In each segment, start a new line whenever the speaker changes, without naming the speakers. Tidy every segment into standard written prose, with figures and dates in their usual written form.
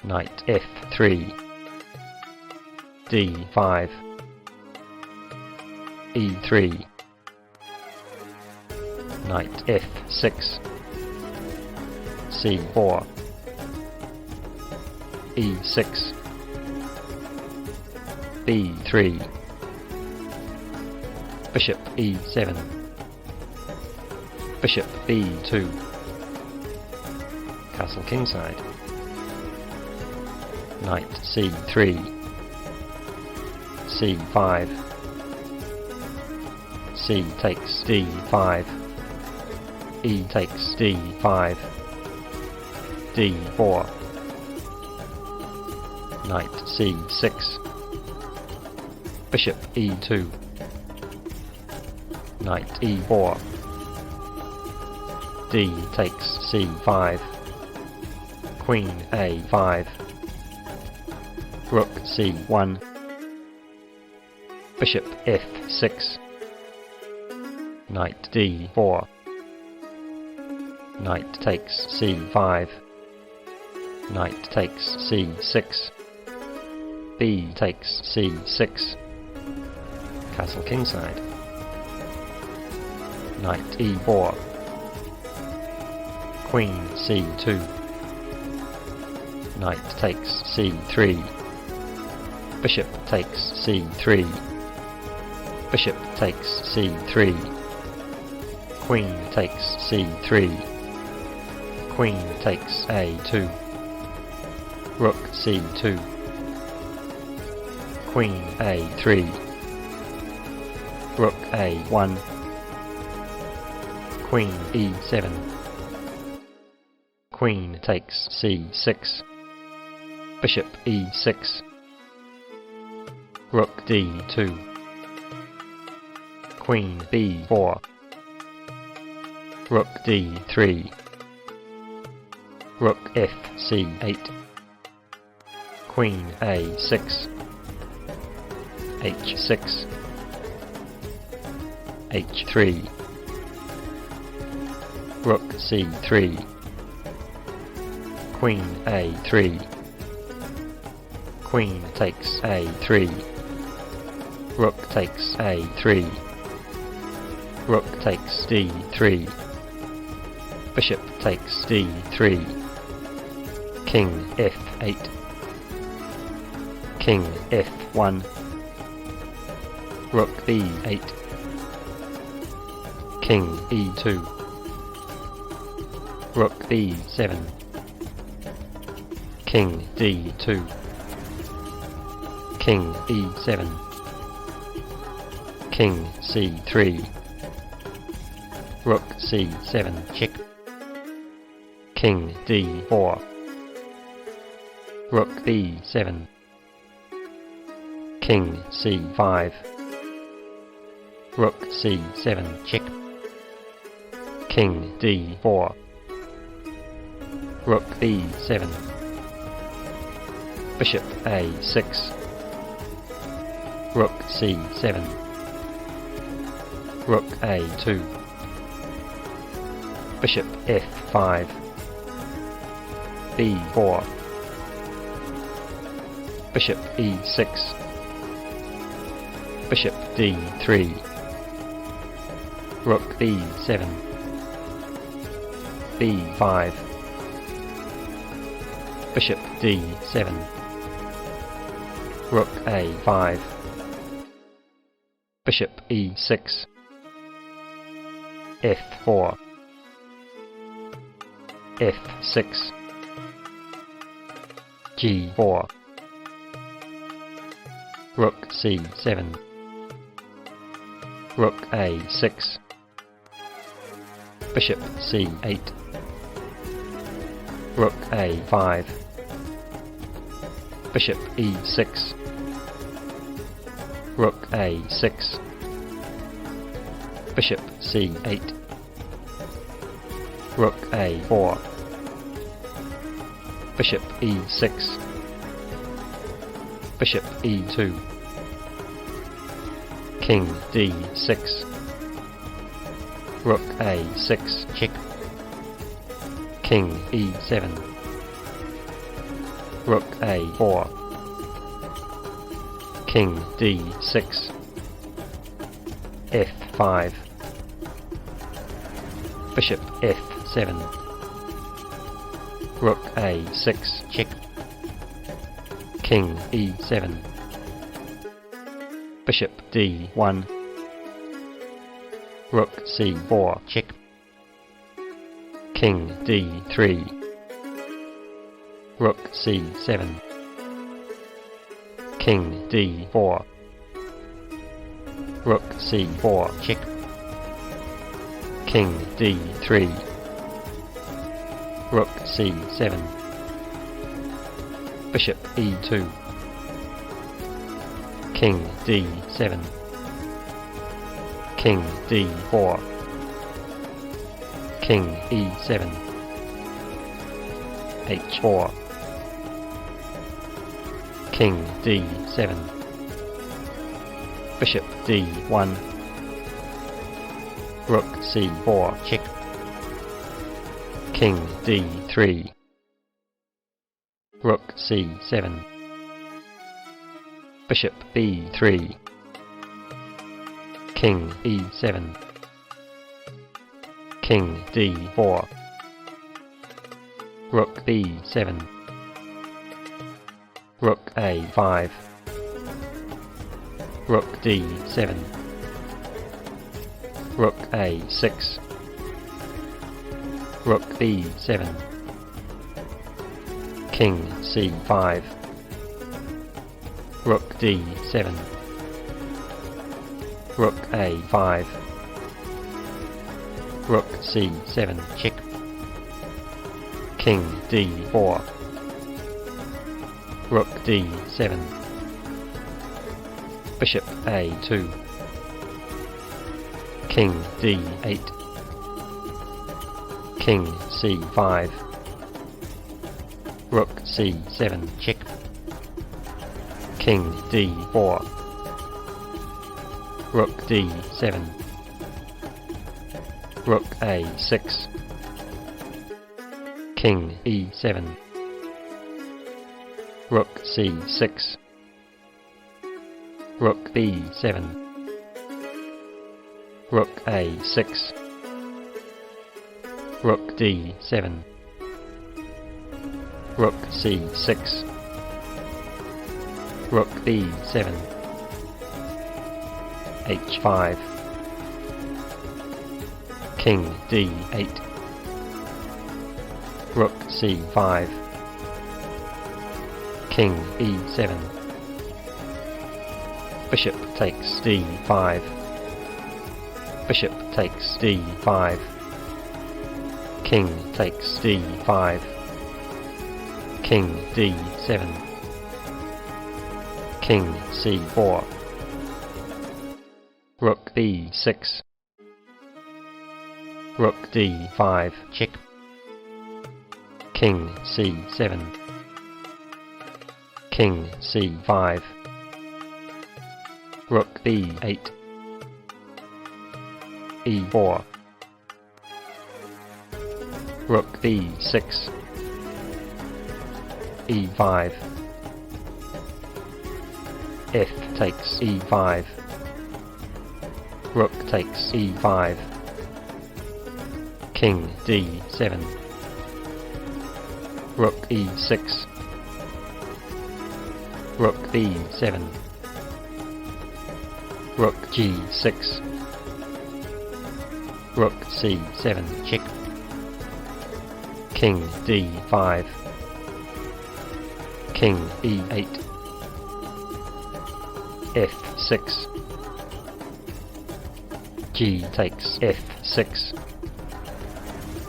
Knight f3, d5, e3, Knight f6, c4, e6, b3, Bishop e7, Bishop b2, Castle kingside, Knight c3, c5, c takes d5, e takes d5, d4, Knight c6, Bishop e2, Knight e4, d takes c5, Queen a5, Rook c1, Bishop f6, Knight d4, Knight takes c5, Knight takes c6, b takes c6, Castle kingside, Knight e4, Queen c2, Knight takes c3, Bishop takes c3, Bishop takes c3, Queen takes c3, Queen takes a2, Rook c2, Queen a3, Rook a1, Queen e7, Queen takes c6, Bishop e6, Rook d2, Queen b4, Rook d3, Rook fc8, Queen a6, h6, h3, Rook c3, Queen a3, Queen takes a3, Rook takes a3, Rook takes d3, Bishop takes d3, King f8, King f1, Rook b8, King e2, Rook b7, King d2, King e7, King c3, Rook c7 check, King d4, Rook b7, King c5, Rook c7 check, King d4, Rook b7, Bishop a6, Rook c7, Rook a2, Bishop f5, b4, Bishop e6, Bishop d3, Rook b7, b5, Bishop d7, Rook a5, Bishop e6, f4, f6, g4, Rook c7, Rook a6, Bishop c8, Rook a5, Bishop e6, Rook a6, Bishop c8, Rook a4, Bishop e6, Bishop e2, King d6, Rook a6 check, King e7, Rook A4. King D6. F5. Bishop F7. Rook A6. Check. King E7. Bishop D1. Rook C4. Check. King D3. Rook C7. King D4. Rook C4. Check. King D3. Rook C7. Bishop E2. King D7. King D4. King E7. H4. King D7. Bishop D1. Rook C4. Check. King D3. Rook C7. Bishop B3. King E7. King D4. Rook B7. Rook A5. Rook D7. Rook A6. Rook B7. King C5. Rook D7. Rook A5. Rook C7. Check. King D4. Rook D7. Bishop A2. King D8. King C5. Rook C7. Check. King D4. Rook D7. Rook A6. King E7. Rook C6. Rook B7. Rook A6. Rook D7. Rook C6. Rook B7. H5. King D8. Rook C5. King E7. Bishop takes D5. Bishop takes D5. King takes D5. King D7. King C4. Rook B6. Rook D5. Check. King C7. King C5. Rook B8. E4. Rook B6. E5. F takes E5. Rook takes E5. King D7. Rook E6. Rook B7. Rook G6. Rook C7. Check. King D5. King E8. F6. G takes F6.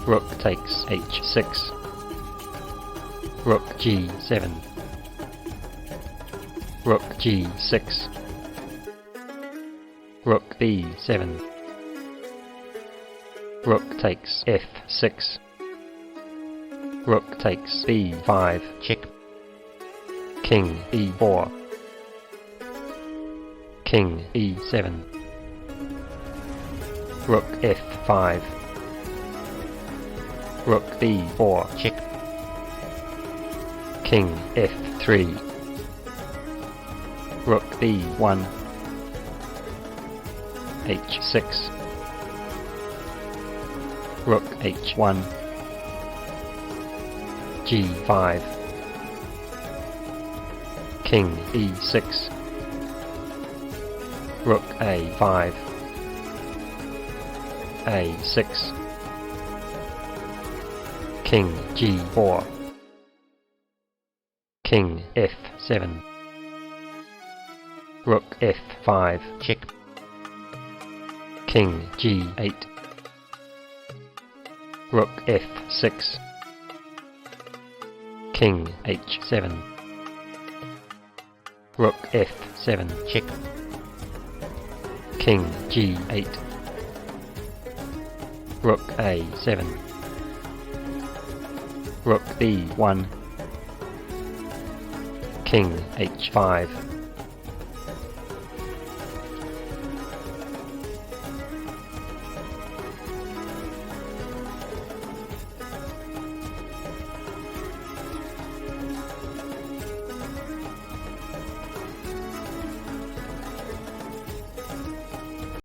Rook takes H6. Rook G7. Rook G6. Rook B7. Rook takes F6. Rook takes B5. Check. King E4. King E7. Rook F5. Rook B4. Check. King F3. Rook B1. H6. Rook H1. G5. King E6. Rook A5. A6. King G4. King F7. Rook F5. Check. King G8. Rook F6. King H7. Rook F7. Check. King G8. Rook A7. Rook B1. King H5.